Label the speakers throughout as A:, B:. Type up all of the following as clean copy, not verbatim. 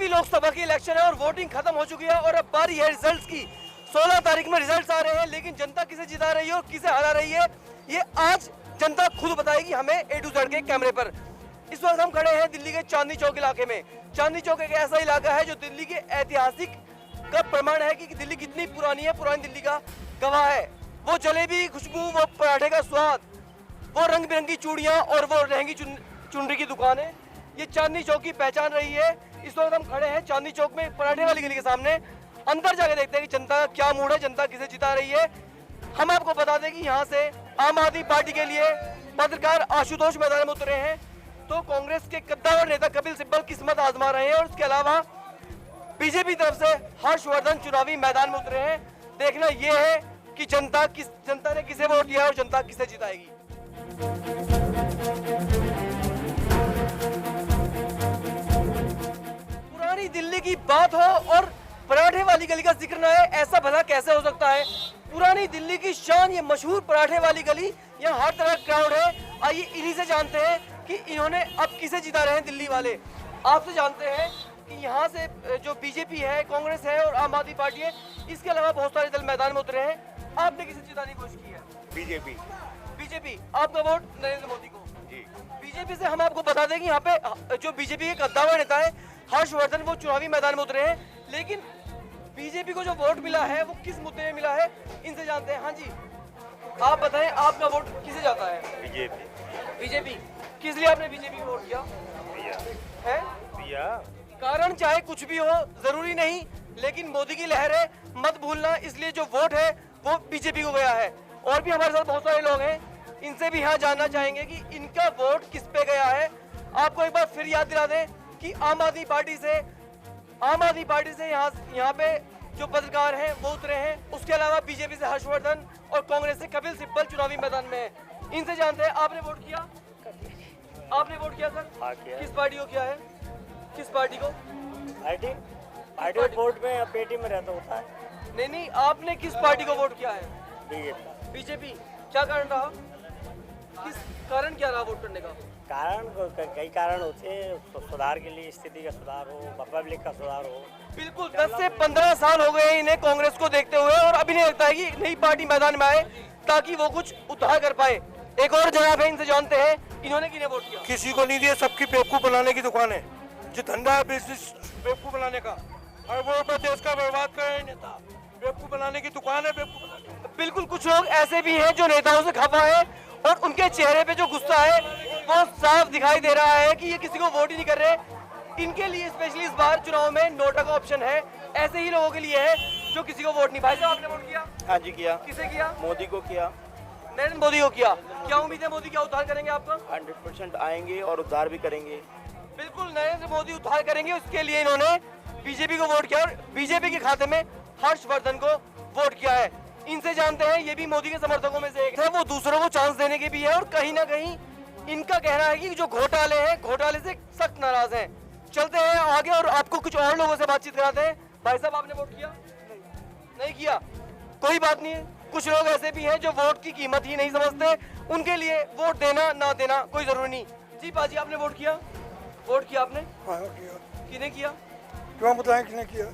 A: 14वीं लोकसभा की इलेक्शन है और वोटिंग खत्म हो चुकी है और अब बारी है रिजल्ट्स की। 16 तारीख में रिजल्ट्स आ रहे हैं, लेकिन जनता किसे जिता रही है और किसे हरा रही है ये आज जनता खुद बताएगी हमें A to Z के कैमरे पर। इस वक्त हम खड़े हैं दिल्ली के चांदनी चौक इलाके में। चांदनी चौक एक ऐसा इलाका है जो दिल्ली के ऐतिहासिक का प्रमाण है कि दिल्ली कितनी पुरानी है, पुरानी दिल्ली का गवाह है। वो जलेबी खुशबू, वो पराठे का स्वाद, वो रंग बिरंगी चूड़ियां और वो लहंगी चुनरी की दुकानें, ये चांदनी चौक की पहचान रही है। इस वक्त हम खड़े हैं चांदनी चौक में पराठे वाली गली के सामने। अंदर जाके देखते हैं कि जनता का क्या मूड है, जनता किसे जिता रही है। हम आपको बता दें कि यहाँ से आम आदमी पार्टी के लिए पत्रकार आशुतोष मैदान में उतरे हैं, तो कांग्रेस के कद्दावर नेता कपिल सिब्बल किस्मत आजमा रहे हैं और उसके अलावा बीजेपी तरफ से हर्षवर्धन चुनावी मैदान में उतरे हैं। देखना यह है कि जनता ने किसे वोट दिया और जनता किसे जिताएगी। पुरानी दिल्ली की बात हो और पराठे वाली गली का जिक्र ना है, ऐसा भला कैसे हो सकता है। पुरानी दिल्ली की शान ये मशहूर पराठे वाली गली, यहाँ हर तरह क्राउड है। आइए इन्हीं से जानते हैं कि इन्होंने अब किसे जिता रहे हैं दिल्ली वाले। आपसे जानते हैं कि यहाँ से जो बीजेपी है, कांग्रेस है और आम आदमी पार्टी है, इसके अलावा बहुत सारे दल मैदान में उतरे हैं। आपने किसे जिताने की कोशिश की है? बीजेपी। आपका वोट नरेंद्र मोदी को जी। बीजेपी से हम आपको बता दें कि यहाँ पे जो बीजेपी के कद्दावर नेता है हर्षवर्धन, वो चुनावी मैदान में उतरे हैं, लेकिन बीजेपी को जो वोट मिला है वो किस मुद्दे में मिला है, इनसे जानते हैं। हाँ जी, आप बताएं आपका वोट किसे जाता है? बीजेपी। किस लिए आपने बीजेपी को वोट किया है? कारण चाहे कुछ भी हो, जरूरी नहीं, लेकिन मोदी की लहर है, मत भूलना, इसलिए जो वोट है वो बीजेपी को गया है। और भी हमारे साथ बहुत सारे लोग हैं, इनसे भी यहाँ जानना चाहेंगे कि इनका वोट किस पे गया है। आपको एक बार फिर याद दिला दें कि आम आदमी पार्टी से यहाँ पे जो पत्रकार हैं वो उतरे हैं, उसके अलावा बीजेपी से हर्षवर्धन और कांग्रेस से कपिल सिब्बल चुनावी मैदान में है। इनसे जानते हैं, आपने वोट किया? आपने वोट किया सर? किस पार्टी को किया है? किस पार्टी को?
B: पार्टी वोट में पेटी में रहता होता है।
A: नहीं, आपने किस पार्टी को वोट किया है? बीजेपी। क्या कारण रहा? किस कारण क्या रहा वोट करने का?
B: कारण कई कारण होते हैं, सुधार के लिए, स्थिति का सुधार हो, पब्लिक का सुधार हो।
A: बिल्कुल, 10 से 15 साल हो गए इन्हें कांग्रेस को देखते हुए और अभी नहीं लगता है कि नई पार्टी मैदान में आए ताकि वो कुछ उद्धार कर पाए। एक और जनाब है, इनसे जानते हैं इन्होंने किन्हें वोट किया?
C: किसी को नहीं दिया, सबकी बेवकूफ बनाने की दुकान है, जो धंधा है बिजनेस बेवकूफ बनाने का, और वो अपने देश का बर्बाद कर रहे नेता। बेवकूफ बनाने की दुकान है, बेवकूफ।
A: बिल्कुल, कुछ लोग ऐसे भी हैं जो नेताओं से खफा है और उनके चेहरे पे जो गुस्सा है वो साफ दिखाई दे रहा है कि ये किसी को वोट ही नहीं कर रहे। इनके लिए स्पेशली इस बार चुनाव में नोटा का ऑप्शन है, ऐसे ही लोगों के लिए है जो किसी को वोट नहीं। भाई साहब, आपने वोट किया?
D: हाँ जी, किया।
A: किसे किया?
D: मोदी को किया।
A: नरेंद्र मोदी को किया। क्या उम्मीद है मोदी क्या उद्धार करेंगे आपका?
D: 100% आएंगे और उद्धार भी करेंगे।
A: बिल्कुल, नरेंद्र मोदी उद्धार करेंगे, उसके लिए इन्होंने बीजेपी को वोट किया और बीजेपी के खाते में हर्षवर्धन को वोट किया है। इनसे जानते हैं, ये भी मोदी के समर्थकों में से एक है, वो दूसरों को चांस देने के भी है और कहीं ना कहीं इनका कहना है कि जो घोटाले हैं, घोटाले से सख्त नाराज हैं। चलते हैं आगे और आपको कुछ और लोगों से बातचीत कराते हैं। भाई साहब, आपने वोट किया? नहीं किया, कोई बात नहीं है। कुछ लोग ऐसे भी हैं जो वोट की कीमत ही नहीं समझते, उनके लिए वोट देना ना देना कोई जरूरी नहीं। जी बाजी, आपने वोट किया? वोट किया आपने?
C: हाँ किया।
A: किने किया?
C: क्यों बताएं किने किया?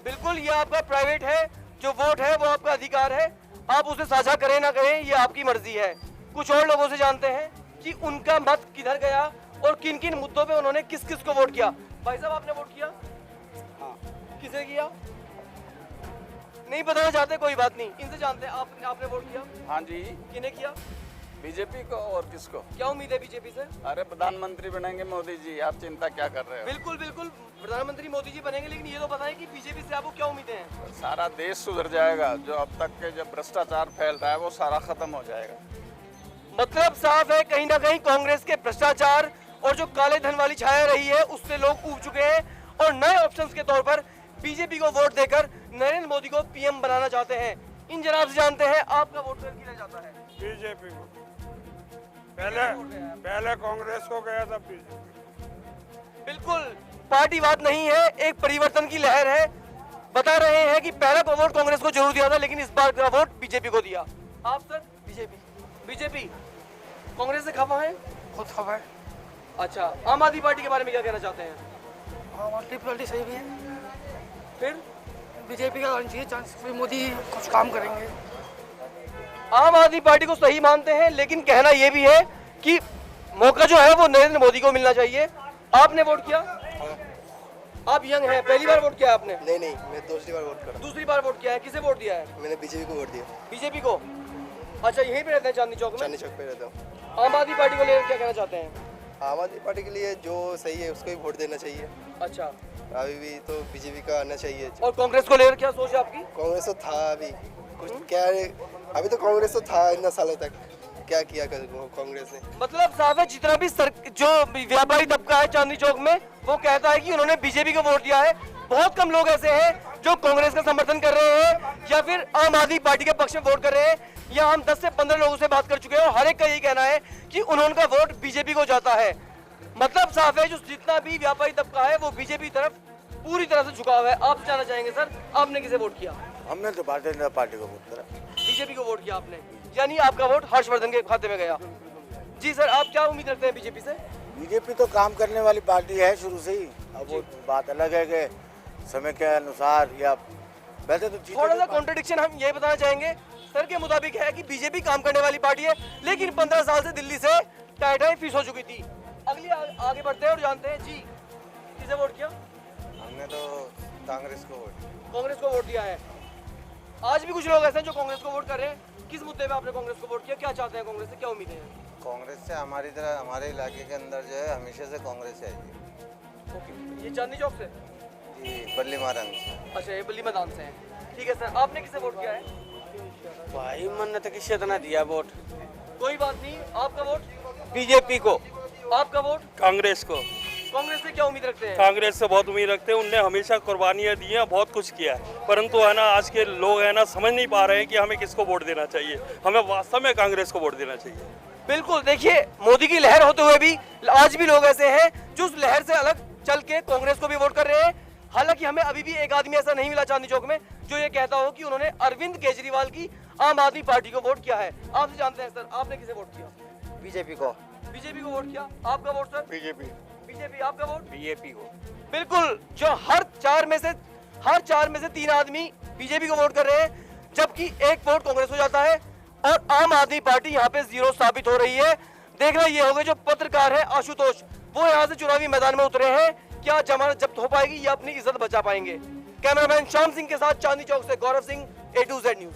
A: बिल्कुल, ये आपका प्राइवेट है, जो वोट है वो आपका अधिकार है, आप उसे साझा करें ना करें ये आपकी मर्जी है। कुछ और लोगों से जानते हैं कि उनका मत किधर गया और किन किन मुद्दों पे उन्होंने किस किस को वोट किया। भाई साहब, आपने वोट किया?
D: हाँ।
A: किसे किया? नहीं बताना चाहते, कोई बात नहीं, इनसे जानते हैं, आपने वोट किया?
E: हाँ जी।
A: किन्हें किया?
E: बीजेपी को। और किसको?
A: क्या उम्मीद है बीजेपी से?
E: अरे प्रधानमंत्री बनेंगे मोदी जी, आप चिंता क्या कर रहे हो?
A: बिल्कुल बिल्कुल, प्रधानमंत्री मोदी जी बनेंगे, लेकिन ये तो बताएं कि बीजेपी से आपको क्या उम्मीदें हैं?
E: सारा देश सुधर जाएगा, जो अब तक के जो भ्रष्टाचार फैल रहा है वो सारा खत्म हो जाएगा।
A: मतलब साफ है, कहीं ना कहीं कांग्रेस के भ्रष्टाचार और जो काले धन वाली छाया रही है उससे लोग ऊब चुके हैं और नए ऑप्शंस के तौर पर बीजेपी को वोट देकर नरेंद्र मोदी को पीएम बनाना चाहते हैं। इन जनाब से जानते हैं, आपका वोट किसे जाता है?
C: बीजेपी को। पहले कांग्रेस को गया था, बीजेपी।
A: बिल्कुल, पार्टीवाद नहीं है, एक परिवर्तन की लहर है। बता रहे हैं कि पहला को वोट कांग्रेस को जरूर दिया था, लेकिन इस बार का वोट बीजेपी को दिया। आप सर? बीजेपी। कांग्रेस से खफा है?
C: खुद खफा है।
A: अच्छा, आम आदमी पार्टी के बारे में क्या कहना चाहते हैं?
F: हाँ आम आदमी पार्टी सही भी है,
A: फिर
F: बीजेपी का आना चाहिए चांस, फिर मोदी कुछ काम करेंगे।
A: आम आदमी पार्टी को सही मानते हैं, लेकिन कहना यह भी है कि मौका जो है वो नरेंद्र मोदी को मिलना चाहिए। आपने वोट किया? आप यंग हैं, पहली बार वोट किया आपने?
G: नहीं नहीं, मैं दूसरी बार वोट करा।
A: दूसरी बार वोट किया है, किसे वोट दिया है?
G: मैंने बीजेपी को वोट दिया।
A: बीजेपी को। अच्छा, यहीं पे रहते हैं चांदनी चौक में?
G: चांदनी चौक पे रहता हूँ।
A: आम आदमी पार्टी को लेकर क्या कहना चाहते हैं?
G: आम आदमी पार्टी के लिए जो सही है उसको ही वोट देना चाहिए।
A: अच्छा,
G: अभी भी तो बीजेपी का आना चाहिए।
A: और कांग्रेस को लेकर क्या सोच है आपकी?
G: कांग्रेस तो था अभी कुछ क्या है, अभी तो कांग्रेस तो था इतना सालों तक, क्या किया कांग्रेस ने?
A: मतलब साफ है, जितना भी जो व्यापारी तबका है चांदनी चौक में, वो कहता है कि उन्होंने बीजेपी को वोट दिया है। बहुत कम लोग ऐसे हैं जो कांग्रेस का समर्थन कर रहे हैं या फिर आम आदमी पार्टी के पक्ष में वोट कर रहे हैं। यहाँ हम 10 से 15 लोगों से बात कर चुके हैं और हर एक का यही कहना है कि उनका वोट बीजेपी को जाता है। मतलब साफ है, जो जितना भी व्यापारी तबका है वो बीजेपी की तरफ पूरी तरह से झुका हुआ है। आप जानना चाहेंगे सर, आपने किसे वोट किया?
H: हमने तो भारतीय जनता पार्टी को वोट करा।
A: बीजेपी को वोट किया आपने, यानी आपका वोट हर्षवर्धन के खाते में गया। जी सर, आप क्या उम्मीद रखते हैं बीजेपी से?
H: बीजेपी तो काम करने वाली पार्टी है शुरू से ही। अब वो बात अलग है कि समय के अनुसार या वैसे तो
A: थोड़ा सा कॉन्ट्रडिक्शन हम ये बताना चाहेंगे सर के मुताबिक है कि बीजेपी काम करने वाली पार्टी है, लेकिन 15 साल से दिल्ली से टाइटाई फीस हो चुकी थी। अगली आगे बढ़ते हैं और जानते हैं जी किसे वोट किया?
G: हमने तो कांग्रेस को वोट।
A: कांग्रेस को वोट दिया है। आज भी कुछ लोग ऐसे हैं जो कांग्रेस को वोट कर रहे हैं। किस मुद्दे पे आपने कांग्रेस को वोट किया? क्या चाहते हैं कांग्रेस से, क्या उम्मीदें हैं?
G: कांग्रेस से हमारी तरह हमारे इलाके के अंदर जो है हमेशा से कांग्रेस है जी।
A: ओके, ये चांदनी चौक से?
G: जी, बल्ली महाराज से।
A: अच्छा, ये बल्ली मैदान से है। ठीक है सर, आपने किसे वोट किया है?
B: भाई मन तो किसी इतना दिया वोट,
A: कोई बात नहीं, आपका वोट?
B: बीजेपी को।
A: आपका वोट?
I: कांग्रेस को।
A: कांग्रेस से क्या उम्मीद रखते हैं?
I: कांग्रेस से बहुत उम्मीद रखते हैं, उनने हमेशा कुर्बानियां दी हैं, बहुत कुछ किया है, परंतु है ना आज के लोग है ना समझ नहीं पा रहे हैं कि हमें किसको वोट देना चाहिए। हमें वास्तव में कांग्रेस को वोट देना चाहिए।
A: बिल्कुल, देखिए मोदी की लहर होते हुए भी आज भी लोग ऐसे हैं जो उस लहर से अलग चल के कांग्रेस को भी वोट कर रहे हैं। हालांकि हमें अभी भी एक आदमी ऐसा नहीं मिला चांदनी चौक में जो ये कहता हो कि उन्होंने अरविंद केजरीवाल की आम आदमी पार्टी को वोट किया है। आपसे जानते हैं सर, आपने किसे वोट किया?
B: बीजेपी को।
A: बीजेपी को वोट किया। आपका वोट सर?
H: बीजेपी।
A: बीजेपी। आपका वोट?
B: बीजेपी को।
A: बिल्कुल, जो हर चार में से 3 आदमी बीजेपी को वोट कर रहे हैं, जबकि एक वोट कांग्रेस हो जाता है और आम आदमी पार्टी यहाँ पे जीरो साबित हो रही है। देखना ये होगा, जो पत्रकार है आशुतोष, वो यहाँ से चुनावी मैदान में उतरे हैं, क्या जमानत जब्त हो पाएगी या अपनी इज्जत बचा पाएंगे? कैमरामैन श्याम सिंह के साथ चांदनी चौक से Gaurav Singh, A to Z news.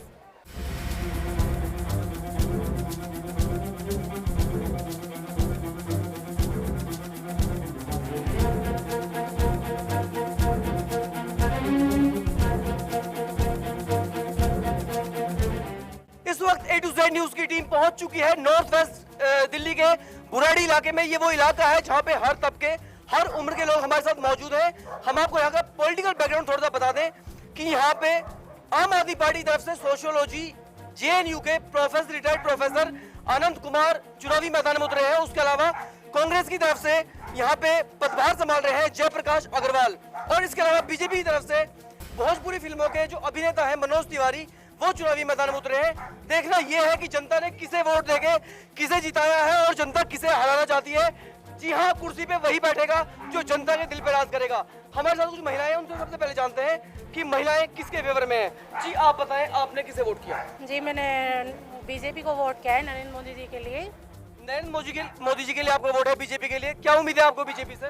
A: इस वक्त A to Z न्यूज की टीम पहुंच चुकी है नॉर्थ वेस्ट दिल्ली के बुराड़ी इलाके में। ये वो इलाका है जहां पे हर तबके, हर उम्र के लोग हमारे साथ मौजूद हैं। हम आपको यहाँ का पॉलिटिकल बैकग्राउंड थोड़ा सा बता दें कि यहाँ पे आम आदमी पार्टी की तरफ से सोशियोलॉजी JNU के रिटायर्ड प्रोफेसर आनंद कुमार चुनावी मैदान में उतरे हैं। उसके अलावा कांग्रेस की तरफ से यहाँ पे पदभार संभाल रहे हैं जयप्रकाश अग्रवाल, और इसके अलावा बीजेपी की तरफ से भोजपुरी फिल्मों के जो अभिनेता हैं मनोज तिवारी, वो चुनावी मैदान में उतरे हैं। देखना यह है कि जनता ने किसे वोट देके किसे जिताया है और जनता किसे हराना चाहती है। जी हाँ, कुर्सी पे वही बैठेगा जो जनता के दिल पे राज करेगा। हमारे साथ कुछ महिलाएं हैं, उनसे सबसे पहले जानते हैं कि महिलाएं किसके फेवर में हैं। जी आप बताएं, आपने किसे वोट किया?
J: जी मैंने बीजेपी को वोट किया है, नरेंद्र मोदी जी के लिए।
A: नरेंद्र मोदी जी के लिए आपका वोट है, बीजेपी के लिए। क्या उम्मीद है आपको बीजेपी से?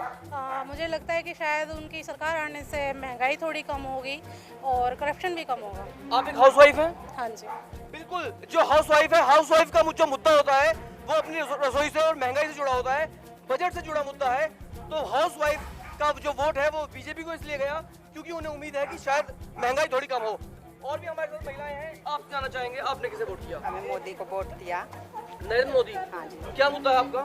J: मुझे लगता है कि शायद उनकी सरकार आने से महंगाई थोड़ी कम होगी और करप्शन भी कम होगा।
A: आप एक हाउसवाइफ हैं?
J: हाँ जी
A: बिल्कुल, जो हाउसवाइफ है, हाउसवाइफ का जो मुद्दा होता है वो अपनी रसोई से और महंगाई से जुड़ा होता है, बजट से जुड़ा मुद्दा है। तो हाउसवाइफ का जो वोट है वो बीजेपी को इसलिए गया क्योंकि उन्हें उम्मीद है कि शायद महंगाई थोड़ी कम हो। और भी हमारे साथ महिलाएं हैं, आप जानना चाहेंगे आपने किसे वोट किया?
K: हमें मोदी को वोट दिया।
A: नरेंद्र मोदी।
K: हाँ जी।
A: क्या मुद्दा है आपका?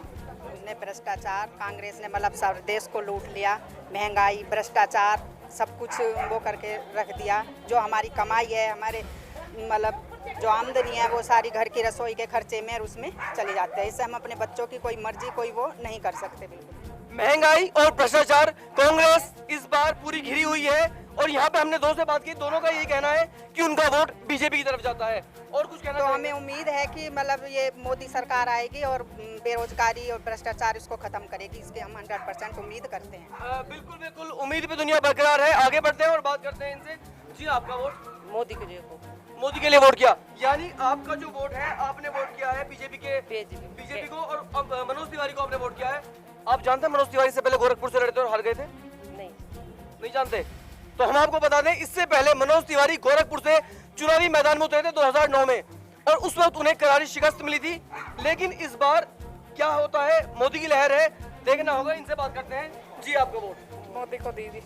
K: ने भ्रष्टाचार, कांग्रेस ने मतलब सब देश को लूट लिया, महंगाई, भ्रष्टाचार, सब कुछ वो करके रख दिया। जो हमारी कमाई है, हमारे मतलब जो आमदनी है वो सारी घर की रसोई के खर्चे में और उसमें चले जाते हैं। इससे हम अपने बच्चों की कोई मर्जी कोई वो नहीं कर सकते। बिल्कुल
A: महंगाई और भ्रष्टाचार, कांग्रेस इस बार पूरी घिरी हुई है और यहाँ पे हमने दो से बात की, दोनों का यही कहना है कि उनका वोट बीजेपी की तरफ जाता है। और कुछ कहना
K: तो
A: चाहेंगे?
K: हमें उम्मीद है कि मतलब ये मोदी सरकार आएगी और बेरोजगारी और भ्रष्टाचार इसको खत्म करेगी, इसके हम 100% उम्मीद करते हैं।
A: बिल्कुल बिल्कुल, उम्मीद पे दुनिया बरकरार है। आगे बढ़ते हैं और बात करते हैं इनसे। जी, आपका वोट
J: मोदी के लिए
A: मोदी के लिए वोट किया, यानी आपका जो वोट है आपने वोट किया है बीजेपी को, और अब मनोज तिवारी को आपने वोट किया है। आप जानते हैं मनोज तिवारी से पहले गोरखपुर से लड़े थे और हार गए थे? नहीं जानते? तो हम आपको बता दें, इससे पहले मनोज तिवारी गोरखपुर से चुनावी मैदान में उतरे थे 2009 में, और उस वक्त उन्हें करारी शिकस्त मिली थी। लेकिन इस बार क्या होता है, मोदी की लहर है, देखना होगा। इनसे बात करते हैं। जी, आपका वोट
F: मोदी को दीदी।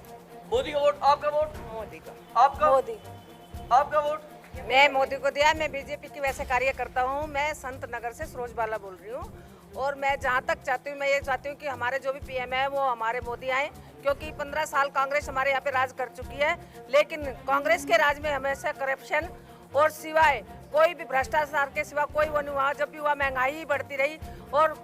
A: मोदी का वोट, आपका वोट
J: मोदी का।
A: आपका
J: मोदी।
A: आपका वोट?
J: मैं मोदी को दिया। मैं बीजेपी की वैसे कार्य करता हूँ। मैं संत नगर से सरोज बाला बोल रही हूँ, और मैं जहाँ तक चाहती हूँ, मैं ये चाहती हूँ कि हमारे जो भी पीएम है वो हमारे मोदी आए, क्योंकि 15 साल कांग्रेस हमारे यहाँ पे राज कर चुकी है। लेकिन कांग्रेस के राज में हमेशा करप्शन और सिवाय कोई भी भ्रष्टाचार के सिवा कोई वो नहीं हुआ। जब भी हुआ महंगाई ही बढ़ती रही, और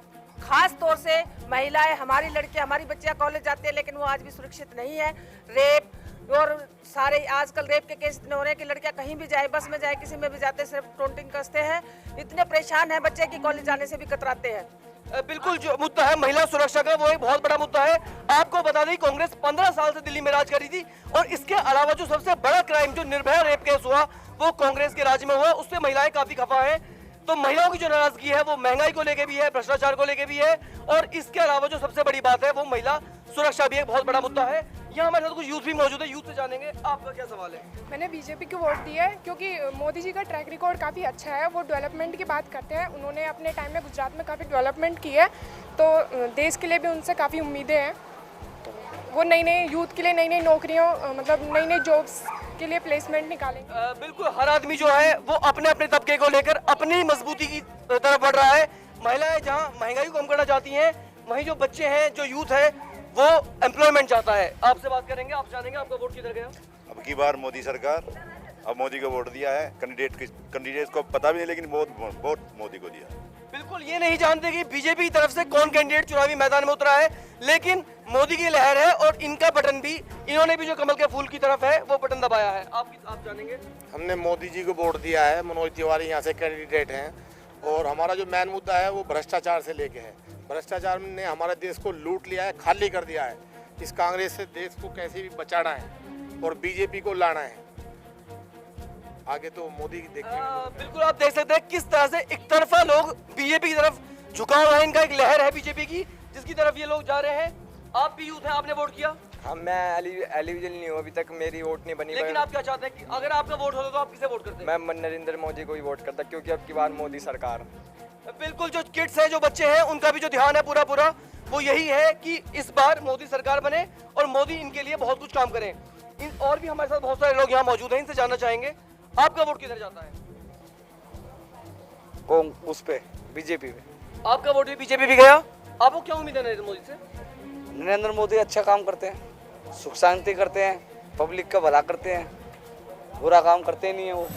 J: खास तौर से महिलाएं, हमारी लड़कियां, हमारी बच्चियां कॉलेज जाती है लेकिन वो आज भी सुरक्षित नहीं है। रेप और सारे आजकल रेप के केस इतने हो रहे हैं कि लड़कियां कहीं भी जाए, बस में जाए, किसी में भी जाते सिर्फ टोंटिंग कसते हैं। इतने परेशान हैं बच्चे कि कॉलेज जाने से भी कतराते हैं।
A: बिल्कुल, जो मुद्दा है महिला सुरक्षा का, वो एक बहुत बड़ा मुद्दा है। आपको बता दें, कांग्रेस 15 साल से दिल्ली में राज कर रही थी, और इसके अलावा जो सबसे बड़ा क्राइम, जो निर्भया रेप केस हुआ, वो कांग्रेस के राज में हुआ। उससे महिलाएं काफी खफा है। तो महिलाओं की जो नाराजगी है वो महंगाई को लेके भी है, भ्रष्टाचार को लेके भी है, और इसके अलावा जो सबसे बड़ी बात है वो महिला सुरक्षा भी एक बहुत बड़ा मुद्दा है। यहाँ हमारे साथ कुछ यूथ भी मौजूद है, यूथ से जानेंगे आपका क्या सवाल है।
F: मैंने बीजेपी को वोट दिया है क्योंकि मोदी जी का ट्रैक रिकॉर्ड काफ़ी अच्छा है। वो डेवलपमेंट की बात करते हैं, उन्होंने अपने टाइम में गुजरात में काफ़ी डेवलपमेंट की है, तो देश के लिए भी उनसे काफ़ी उम्मीदें हैं। तो वो नई नई यूथ के लिए नई नई नौकरियों, मतलब नई नई जॉब्स के लिए प्लेसमेंट निकालेंगे।
A: बिल्कुल, हर आदमी जो है वो अपने अपने तबके को लेकर अपनी मजबूती की तरफ बढ़ रहा है। महिलाएं जहाँ महंगाई को कम करना चाहती हैं, वहीं जो बच्चे हैं, जो यूथ है, वो एम्प्लॉयमेंट चाहता है। आपसे बात करेंगे, आप जानेंगे आपका वोट किधर गया।
L: अब की बार मोदी सरकार, अब मोदी को वोट दिया है। कैंडिडेट को पता भी नहीं, लेकिन वोट मोदी को दिया।
A: बिल्कुल, ये नहीं जानते कि बीजेपी की तरफ से कौन कैंडिडेट चुनावी मैदान में उतरा है, लेकिन मोदी की लहर है, और इनका बटन भी, इन्होंने भी जो कमल के फूल की तरफ है वो बटन दबाया है। आप जानेंगे।
H: हमने मोदी जी को वोट दिया है। मनोज तिवारी यहाँ से कैंडिडेट हैं, और हमारा जो मेन मुद्दा है वो भ्रष्टाचार से लेके है। भ्रष्टाचार ने हमारे देश को लूट लिया है, खाली कर दिया है। इस कांग्रेस से देश को कैसे भी बचाना है और बीजेपी को लाना है। आगे तो मोदी देखिए।
A: बिल्कुल, आप देख सकते हैं किस तरह से एक तरफा लोग बीजेपी की तरफ झुकाव है, इनका एक लहर है बीजेपी की, जिसकी तरफ ये लोग जा रहे हैं। आप भी यूथ हैं, आपने वोट किया?
M: हाँ, मैं एलिजिबल नहीं हूँ, अभी तक मेरी वोट नहीं बनी।
A: लेकिन आप क्या चाहते हैं कि अगर आपका वोट होता तो आप किसे वोट करते?
M: मैं नरेंद्र मोदी को ही वोट करता, क्योंकि अब की बार मोदी सरकार।
A: बिल्कुल, जो किड्स हैं, जो बच्चे हैं, उनका भी जो ध्यान है पूरा वो यही है कि इस बार मोदी सरकार बने और मोदी इनके लिए बहुत कुछ काम करें। और भी हमारे साथ बहुत सारे लोग यहाँ मौजूद हैं, इनसे जानना चाहेंगे आपका वोट किधर जाता है?
M: उस पे बीजेपी पे।
A: आपका वोट भी बीजेपी भी गया। आपको क्या उम्मीद है नरेंद्र मोदी से?
M: नरेंद्र मोदी अच्छा काम करते हैं, सुख शांति करते हैं, पब्लिक का भला करते हैं, बुरा काम करते नहीं है वो।